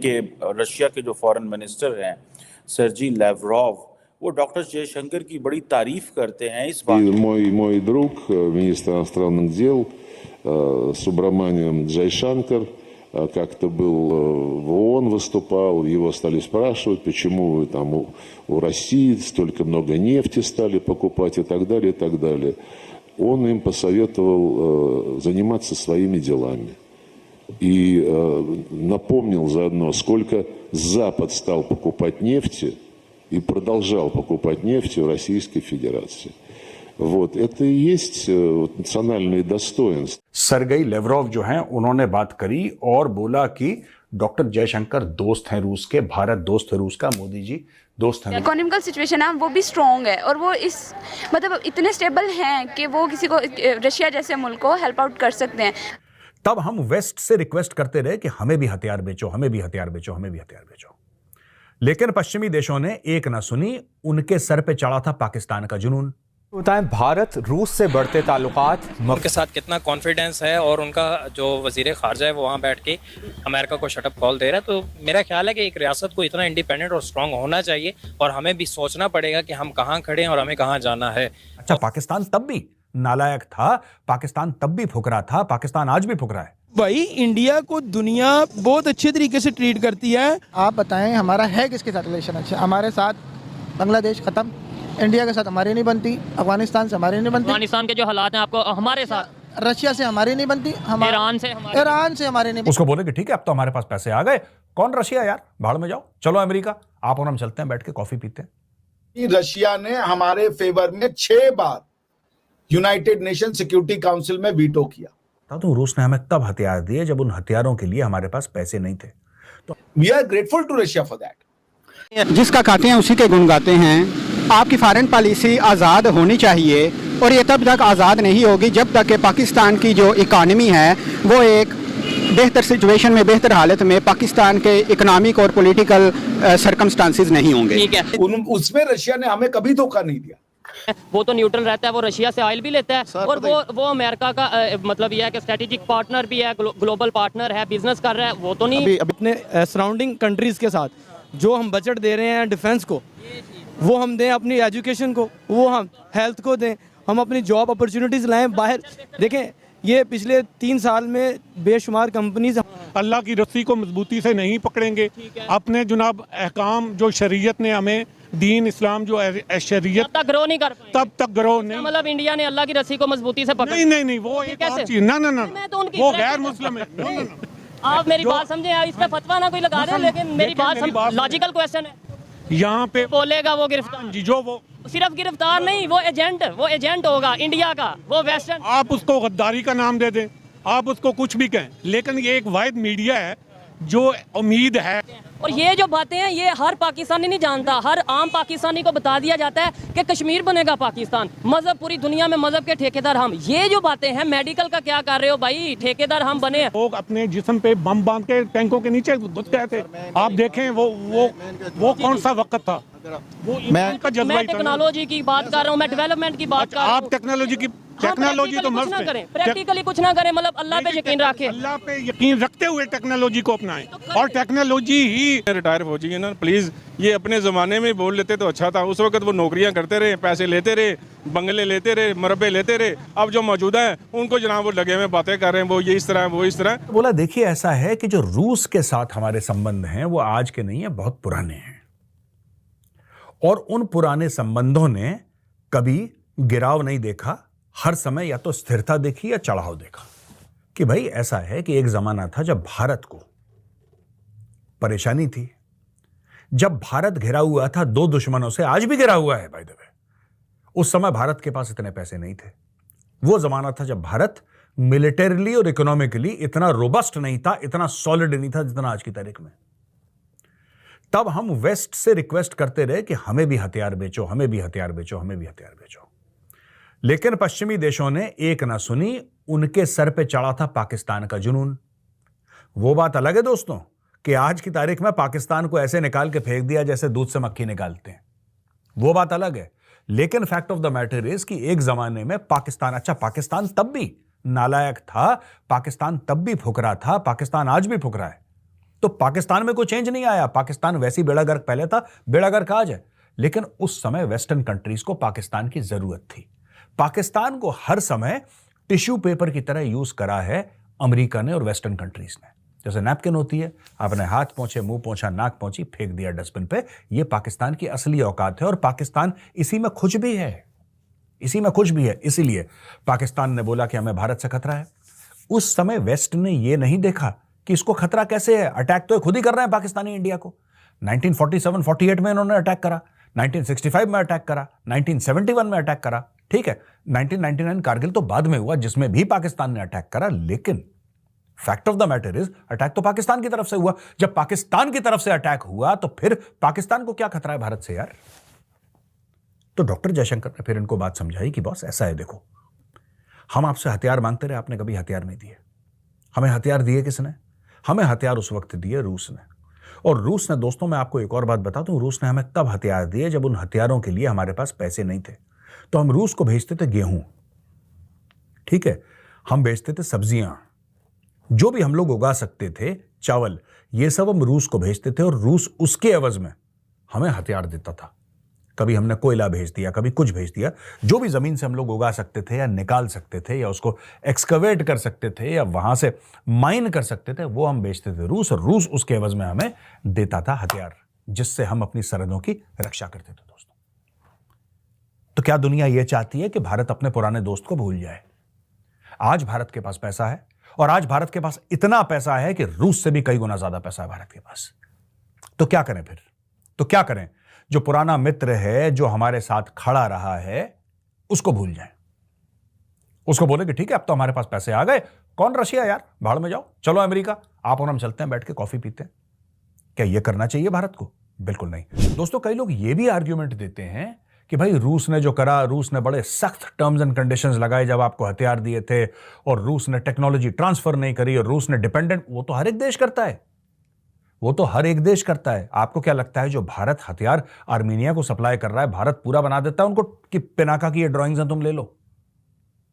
कि रशिया के जो फॉरेन मिनिस्टर हैं सर्जी लैवरोव, वो डॉक्टर जयशंकर की बड़ी तारीफ करते हैं इस बात। Мой друг, министр иностранных дел Субраманиан Джайшанкар, как-то был в ООН, выступал, его стали спрашивать, почему вы там у России столько много нефти стали покупать и так далее, и так далее. Он им посоветовал заниматься своими делами. И напомнил заодно, сколько Запад стал покупать нефти и продолжал покупать нефть в Российской Федерации. Вот, это и есть национальные достоинства. सरगेई लेवरोव जो हैं उन्होंने बात करी और बोला कि डॉक्टर जयशंकर दोस्त हैं रूस के, भारत दोस्त है रूस का, मोदी जी दोस्त हैं। इकोनॉमिकल सिचुएशन है वो भी स्ट्रॉन्ग है और वो इस मतलब इतने स्टेबल हैं कि वो किसी को रशिया जैसे मुल्क को हेल्प आउट कर सकते हैं। तब हम वेस्ट से रिक्वेस्ट करते रहे कि हमें भी हथियार बेचो, हमें भी हथियार बेचो, हमें भी हथियार बेचो। लेकिन पश्चिमी देशों ने एक ना सुनी, उनके सर पे चढ़ा था पाकिस्तान का जुनून। बताएं भारत रूस से बढ़ते ताल्लुकात, उनके साथ कितना कॉन्फिडेंस है और उनका जो वजीर खारजा है वो वहाँ बैठ के अमेरिका को शटअप कॉल दे रहा है। तो मेरा ख्याल है कि एक रियासत को इतना इंडिपेंडेंट और स्ट्रांग होना चाहिए और हमें भी सोचना पड़ेगा कि हम कहाँ खड़े हैं और हमें कहाँ जाना है। अच्छा, पाकिस्तान तब भी नालायक था, पाकिस्तान तब भी फुकरा था, पाकिस्तान आज भी फुकरा है। भाई इंडिया को दुनिया बहुत अच्छे तरीके से ट्रीट करती है। आप बताएं हमारा है किसके साथ रिलेशन अच्छा? हमारे साथ बांग्लादेश खत्म, इंडिया के साथ हमारी नहीं बनती, अफगानिस्तान से हमारी नहीं बनती, अफगानिस्तान के जो हालात हैं आपको हमारे साथ, रशिया से हमारी नहीं बनती, ईरान से हमारी नहीं बनती। उसको बोले कि ठीक है अब तो हमारे पास पैसे आ गए, कौन रशिया यार, भाड़ में जाओ, चलो अमेरिका, आप और हम चलते हैं, बैठ के कॉफी पीते हैं। रशिया ने हमारे फेवर में 6 बार यूनाइटेड नेशन सिक्योरिटी काउंसिल में वीटो किया। तो रूस ने हमें तब हथियार दिए जब उन हथियारों के लिए हमारे पास पैसे नहीं थे। तो we are grateful to Russia for that. जिसका खाते हैं उसी के गुण गाते हैं। आपकी फॉरेन पॉलिसी आज़ाद होनी चाहिए और ये तब तक आज़ाद नहीं होगी जब तक कि पाकिस्तान की जो इकानमी है वो एक बेहतर सिचुएशन में, बेहतर हालत में पाकिस्तान के इकोनॉमिक और पॉलिटिकल सर्कमस्टांसेस नहीं होंगे। ठीक है, उसमें रशिया ने हमें कभी धोखा नहीं दिया। वो तो न्यूट्रल रहता है, वो रशिया से ऑयल भी लेता है और वो अमेरिका का मतलब यह है कि स्ट्रेटेजिक पार्टनर भी है, ग्लोबल पार्टनर है, बिजनेस कर रहा है। वो तो नहीं अपने सराउंडिंग कंट्रीज के साथ जो हम बजट दे रहे हैं डिफेंस को, वो हम दें, अपनी एजुकेशन को वो हम हेल्थ को दें, हम अपनी जॉब अपॉर्चुनिटीज लाएं बाहर। देखें ये पिछले 3 साल में बेशुमार कंपनीज अल्लाह की रस्सी को मजबूती से नहीं पकड़ेंगे, अपने जुनाब अहकाम जो शरीयत ने हमें दीन इस्लाम जो शरीयत तब तक ग्रो नहीं कर पाए, तब तक ग्रो नहीं। मतलब इंडिया ने अल्लाह की रस्सी को मजबूती से पकड़ नहीं वो एक और चीज ना वो गैर मुस्लिम है। आप मेरी बात समझे यार, इस पे फतवा ना कोई लगा दे, लेकिन मेरी बात लॉजिकल क्वेश्चन है। यहाँ पे बोलेगा वो गिरफ्तार जी, जो वो सिर्फ गिरफ्तार नहीं, वो एजेंट होगा इंडिया का, वो वेस्टर्न। आप उसको गद्दारी का नाम दे दें, आप उसको कुछ भी कहें, लेकिन ये एक वाहिद मीडिया है जो उम्मीद है। और ये जो बातें हैं ये हर पाकिस्तानी नहीं जानता, हर आम पाकिस्तानी को बता दिया जाता है कि कश्मीर बनेगा पाकिस्तान, मजहब पूरी दुनिया में मजहब के ठेकेदार हम। ये जो बातें हैं मेडिकल का क्या कर रहे हो भाई, ठेकेदार हम बने। लोग अपने जिस्म पे बम बांध के टैंकों के नीचे घुस गए थे। आप देखें वो कौन सा वक्त था, मैं टेक्नोलॉजी की बात कर रहा हूँ, मैं डेवलपमेंट की बात कर रहा हूँ। आप टेक्नोलॉजी तो मस्त है, प्रैक्टिकली कुछ ना करें, मतलब अल्लाह पे यकीन रखें, अल्लाह पे यकीन रखते हुए टेक्नोलॉजी को अपनाएं और टेक्नोलॉजी ही। रिटायर हो जाइए ना प्लीज, ये अपने जमाने में बोल लेते तो अच्छा था। उस वक्त वो नौकरियां करते रहे, पैसे लेते रहे, बंगले लेते रहे, मरबे लेते रहे। अब जो मौजूदा है उनको जनाब वो लगे हुए बातें कर रहे हैं, वो ये इस तरह वो इस तरह। बोला देखिए ऐसा है कि जो रूस के साथ हमारे संबंध हैं वो आज के नहीं है, बहुत पुराने हैं और उन पुराने संबंधों ने कभी गिराव नहीं देखा, हर समय या तो स्थिरता देखी या चढ़ाव देखा। कि भाई ऐसा है कि एक जमाना था जब भारत को परेशानी थी, जब भारत घिरा हुआ था 2 दुश्मनों से, आज भी घिरा हुआ है बाय द वे। उस समय भारत के पास इतने पैसे नहीं थे। वो जमाना था जब भारत मिलिटरीली और इकोनॉमिकली इतना रोबस्ट नहीं था, इतना सॉलिड नहीं था जितना आज की तारीख में। तब हम वेस्ट से रिक्वेस्ट करते रहे कि हमें भी हथियार बेचो, हमें भी हथियार बेचो, हमें भी हथियार बेचो। लेकिन पश्चिमी देशों ने एक ना सुनी, उनके सर पे चढ़ा था पाकिस्तान का जुनून। वो बात अलग है दोस्तों कि आज की तारीख में पाकिस्तान को ऐसे निकाल के फेंक दिया जैसे दूध से मक्खी निकालते हैं, वो बात अलग है। लेकिन fact of the matter is कि एक जमाने में पाकिस्तान, अच्छा पाकिस्तान तब भी नालायक था, पाकिस्तान तब भी फुकरा था, पाकिस्तान आज भी फुकरा है। तो पाकिस्तान में कोई चेंज नहीं आया। पाकिस्तान वैसी बेड़ा गर्क पहले था, बेड़ा गर्क आज है। लेकिन उस समय वेस्टर्न कंट्रीज को पाकिस्तान की जरूरत थी। पाकिस्तान को हर समय टिश्यू पेपर की तरह यूज करा है अमेरिका ने और वेस्टर्न कंट्रीज ने। जैसे नैपकिन होती है, आपने हाथ पोंछे, मुंह पोंछा, नाक पोंछी, फेंक दिया डस्टबिन पे। ये पाकिस्तान की असली औकात है और पाकिस्तान इसी में खुश भी है, इसी में खुश भी है। इसीलिए पाकिस्तान ने बोला कि हमें भारत से खतरा है। उस समय वेस्ट ने यह नहीं देखा कि इसको खतरा कैसे है। अटैक तो खुद ही कर रहे हैं पाकिस्तानी इंडिया को। 1947-48 में इन्होंने अटैक करा, 1965 में अटैक करा, 1971 में अटैक करा। ठीक है, 1999 कारगिल तो बाद में हुआ जिसमें भी पाकिस्तान ने अटैक करा। लेकिन fact of the matter is attack तो पाकिस्तान की तरफ से हुआ। जब पाकिस्तान की तरफ से अटैक हुआ तो फिर पाकिस्तान को क्या खतरा है भारत से यार। तो डॉक्टर जयशंकर ने फिर इनको बात समझाई कि बॉस ऐसा है, देखो हम आपसे हथियार मांगते रहे, आपने कभी हथियार नहीं दिए। हमें हथियार दिए किसने? हमें हथियार उस वक्त दिए रूस ने। और रूस ने, दोस्तों मैं आपको एक और बात बता दूं, रूस ने हमें तब हथियार दिए जब उन हथियारों के लिए हमारे पास पैसे नहीं थे। तो हम रूस को भेजते थे गेहूं, ठीक है, हम भेजते थे सब्जियां, जो भी हम लोग उगा सकते थे, चावल, ये सब हम रूस को भेजते थे और रूस उसके एवज में हमें हथियार देता था। कभी हमने कोयला भेज दिया, कभी कुछ भेज दिया, जो भी जमीन से हम लोग उगा सकते थे या निकाल सकते थे या उसको एक्सकवेट कर सकते थे या वहां से माइन कर सकते थे, वो हम बेचते थे रूस, और रूस उसके एवज में हमें देता था हथियार, जिससे हम अपनी सरहदों की रक्षा करते थे। दोस्तों, तो क्या दुनिया यह चाहती है कि भारत अपने पुराने दोस्त को भूल जाए? आज भारत के पास पैसा है और आज भारत के पास इतना पैसा है कि रूस से भी कई गुना ज्यादा पैसा है भारत के पास। तो क्या करें फिर? तो क्या करें? जो पुराना मित्र है, जो हमारे साथ खड़ा रहा है, उसको भूल जाएं। उसको बोले कि ठीक है अब तो हमारे पास पैसे आ गए, कौन रशिया यार, भाड़ में जाओ, चलो अमेरिका, आप और हम चलते हैं, बैठ के कॉफी पीते हैं। क्या यह करना चाहिए भारत को? बिल्कुल नहीं। दोस्तों, कई लोग यह भी आर्ग्यूमेंट देते हैं कि भाई रूस ने जो करा, रूस ने बड़े सख्त टर्म्स एंड कंडीशंस लगाए जब आपको हथियार दिए थे, और रूस ने टेक्नोलॉजी ट्रांसफर नहीं करी, और रूस ने डिपेंडेंट, वो तो हर एक देश करता है, वो तो हर एक देश करता है। आपको क्या लगता है जो भारत हथियार आर्मीनिया को सप्लाई कर रहा है, भारत पूरा बना देता है उनको कि पिनाका की ये ड्राइंग्स हैं तुम ले लो?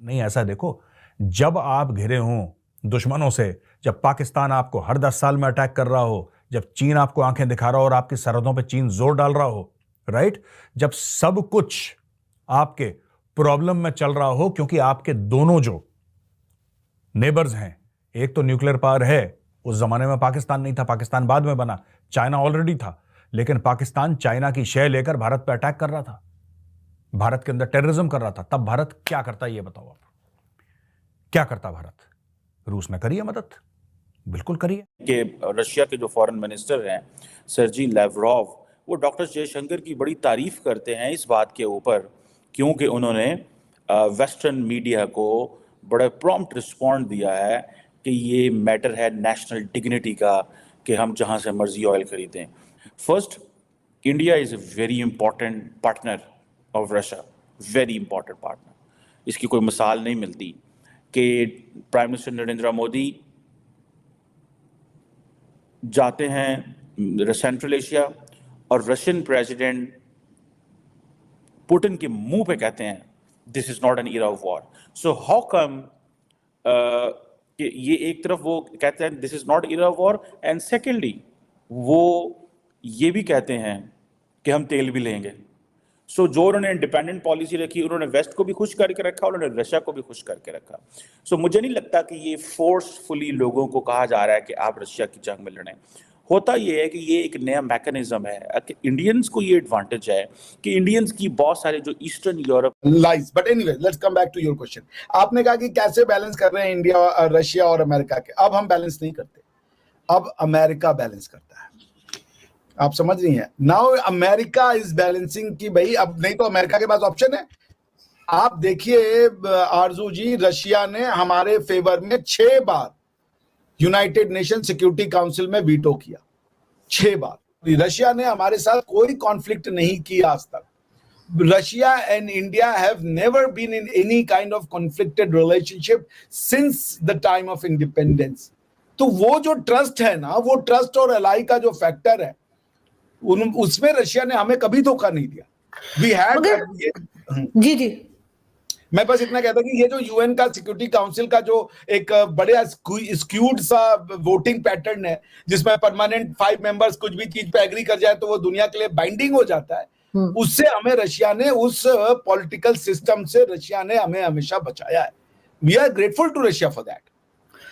नहीं, ऐसा देखो, जब आप घिरे हों दुश्मनों से, जब पाकिस्तान आपको हर 10 साल में अटैक कर रहा हो, जब चीन आपको आंखें दिखा रहा हो और आपकी सरहदों पे चीन जोर डाल रहा हो, राइट, जब सब कुछ आपके प्रॉब्लम में चल रहा हो, क्योंकि आपके दोनों जो नेबर्स हैं, एक तो न्यूक्लियर पावर है, उस जमाने में पाकिस्तान नहीं था, पाकिस्तान बाद में बना, चाइना ऑलरेडी था, लेकिन पाकिस्तान चाइना की शय लेकर भारत पे अटैक कर रहा था, भारत के अंदर टेररिज्म कर रहा था। तब भारत क्या करता है ये बताओ आप? क्या करता भारत? रूस ने करी है मदद? बिल्कुल करी है। कि रशिया के जो फॉरेन मिनिस्टर हैं सर्जी लैवरोव, वो डॉक्टर जयशंकर की बड़ी तारीफ करते हैं इस बात के ऊपर, क्योंकि उन्होंने वेस्टर्न मीडिया को बड़ा प्रॉम्प्ट रिस्पॉन्ड दिया है कि ये मैटर है नेशनल डिग्निटी का, कि हम जहाँ से मर्जी ऑयल खरीदें। First, India is a very important partner of Russia, very important partner. इसकी कोई मिसाल नहीं मिलती कि प्राइम मिनिस्टर नरेंद्र मोदी जाते हैं सेंट्रल एशिया और रशियन प्रेसिडेंट पुतिन के मुंह पे कहते हैं this is not an era of war. So how come कि ये एक तरफ वो कहते हैं this is not era of war, and secondly वो ये भी कहते हैं कि हम तेल भी लेंगे। सो जो उन्होंने इंडिपेंडेंट पॉलिसी रखी, उन्होंने वेस्ट को भी खुश करके रखा, उन्होंने रशिया को भी खुश करके रखा। सो मुझे नहीं लगता कि ये फोर्सफुली लोगों को कहा जा रहा है कि आप रशिया की जंग में लड़ें। होता ये है कि ये एक नया मैकेनिज्म है कि इंडियंस को ये एडवांटेज है कि इंडियंस की बहुत सारे जो eastern Europe lies. But anyway, let's come back to your question. आपने कहा कि कैसे बैलेंस कर रहे हैं इंडिया, रशिया और अमेरिका के। अब हम बैलेंस नहीं करते, अब अमेरिका बैलेंस करता है। आप समझ रही हैं? नाउ अमेरिका इज बैलेंसिंग कि भाई अब नहीं तो अमेरिका के पास ऑप्शन है। आप देखिए आरजू जी, रशिया ने हमारे फेवर में 6 बार यूनाइटेड नेशन सिक्योरिटी काउंसिल में वीटो किया, 6 बार। रशिया ने हमारे साथ कोई कॉन्फ्लिक्ट नहीं किया आज तक। Russia and India have never been in any kind of conflicted relationship since the time of independence. तो वो जो ट्रस्ट है ना, वो ट्रस्ट और एलाई का जो फैक्टर है, उसमें रशिया ने हमें कभी धोखा नहीं दिया। वी हैड जी जी मैं बस इतना कहता कि ये जो यूएन का सिक्योरिटी काउंसिल का जो एक बड़े स्क्यूड सा वोटिंग पैटर्न है, जिसमें परमानेंट 5 मेंबर्स कुछ भी चीज पे एग्री कर जाए तो वो दुनिया के लिए बाइंडिंग हो जाता है, उससे हमें रशिया ने, उस पॉलिटिकल सिस्टम से रशिया ने हमें हमेशा बचाया है. We are grateful to Russia for that.